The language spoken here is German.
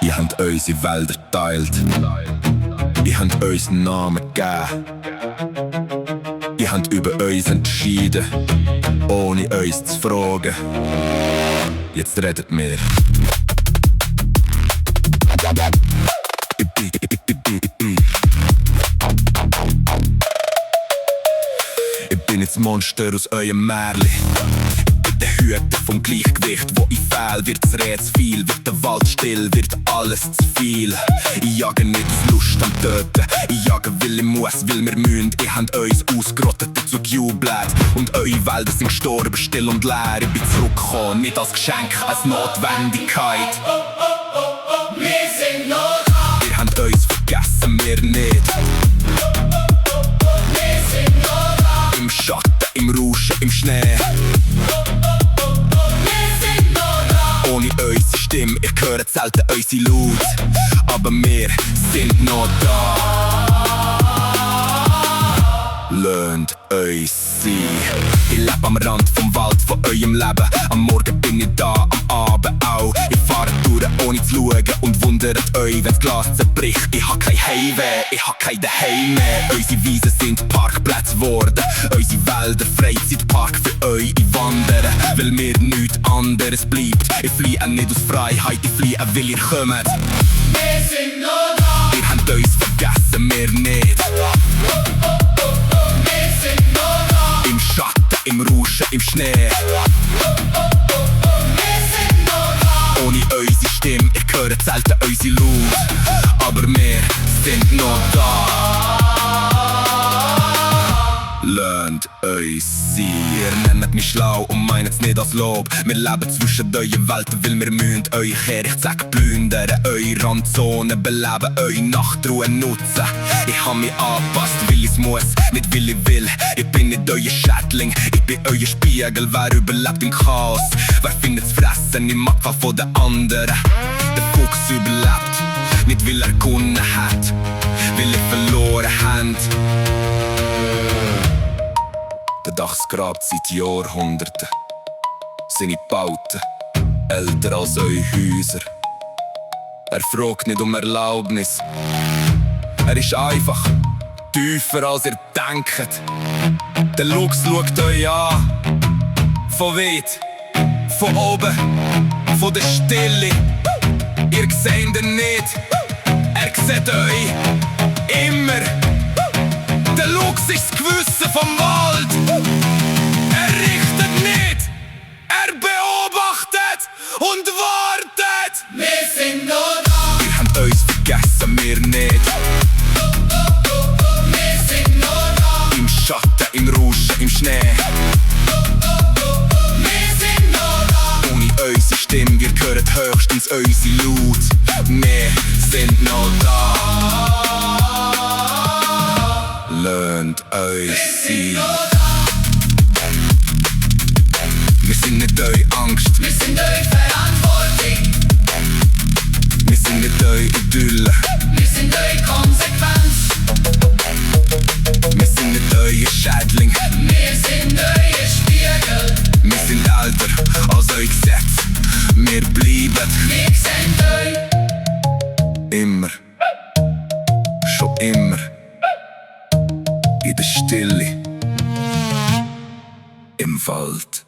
Ihr habt unsere Welt erteilt. Ihr habt uns Namen gegeben. Ihr habt über uns entschieden, ohne uns zu fragen. Jetzt redet mir. Ich bin jetzt Monster aus eurem Märli. Der Hüter vom Gleichgewicht, wo ich fehl, wird's Reh zu viel, wird der Wald still, wird alles zu viel. Ich jage nicht aus Lust am Töten, ich jage weil ich muss, weil wir müssen. Ihr habt uns ausgerottet, dazu gejubelt. Und eure Wälder sind gestorben, still und leer. Ich bin zurückgekommen, nicht als Geschenk, als Notwendigkeit. Wir sind noch da. Ihr habt uns vergessen, wir nicht. Wir sind noch da. Im Schatten, im Rauschen, im Schnee. Ohne unsere Stimme, ihr hört selten unsere Laut. Aber wir sind noch da. Lernt uns sein. Ich lebe am Rand vom Wald von eurem Leben. Am Morgen bin ich da, am Abend auch. Ich fahre durch, ohne zu schauen und wundert euch, wenn's Glas zerbricht. Ich hab kein Heimweh, ich hab kein Daheim mehr. Unsere Wiesen sind Parkplätze geworden. Unsere Wälder Freizeitpark für euch, ich wandere, weil mir nichts anderes bleibt. Ich fliehe nicht aus Freiheit, ich fliehe, weil ihr kommt. Wir sind noch da. Ihr habt uns vergessen, wir nicht. Wir sind noch da. Im Schatten, im Rauschen, im Schnee. Wir sind noch da. Ohne unsere Stimme, ihr hört selten unsere Laut. Aber wir sind noch da. Lernt uns sein. Ihr nennt mich schlau und meinet's nicht als Lob. Wir leben zwischen euren Welten, weil wir müssen euch Kehrichtsäcke plündern, eure Randzonen beleben, eure Nachtruhe nutzen. Ich hab mich angepasst, weil ich's muss, nicht weil ich will. Ich bin nicht euer Schädling, ich bin euer Spiegel. Wer überlebt im Chaos? Wer findet's Fressen im Abfall von den anderen? Der Fuchs überlebt, nicht weil er gewonnen hat, weil ihr verloren habt. Der Dachs grabt seit Jahrhunderten. Seine Bauten älter als eure Häuser. Er fragt nicht um Erlaubnis. Er ist einfach tiefer als ihr denkt. Der Luchs schaut euch an. Von weit, von oben, von der Stille. Ihr seht ihn nicht. Er sieht euch immer. Der Luchs ist das Gewissen vom Wald. Er richtet nicht, er beobachtet und wartet. Wir sind noch da. Ihr habt uns vergessen, wir nicht. Wir sind noch da. Im Schatten, im Rauschen, im Schnee. Wir sind noch da. Ohne unsere Stimme, wir hören höchstens unsere Laut. Wir sind noch da. Lernt uns sein. Wir sind nicht eure Angst. Wir sind euch Verantwortung. Wir sind nicht eure Idylle. Wir sind euch Konsequenz. Wir sind nicht euer Schädling. Wir sind euer Spiegel. Wir sind älter als euer Gesetz. Wir bleiben Wir sehen euch. immer, schon immer, in der Stille, im Wald.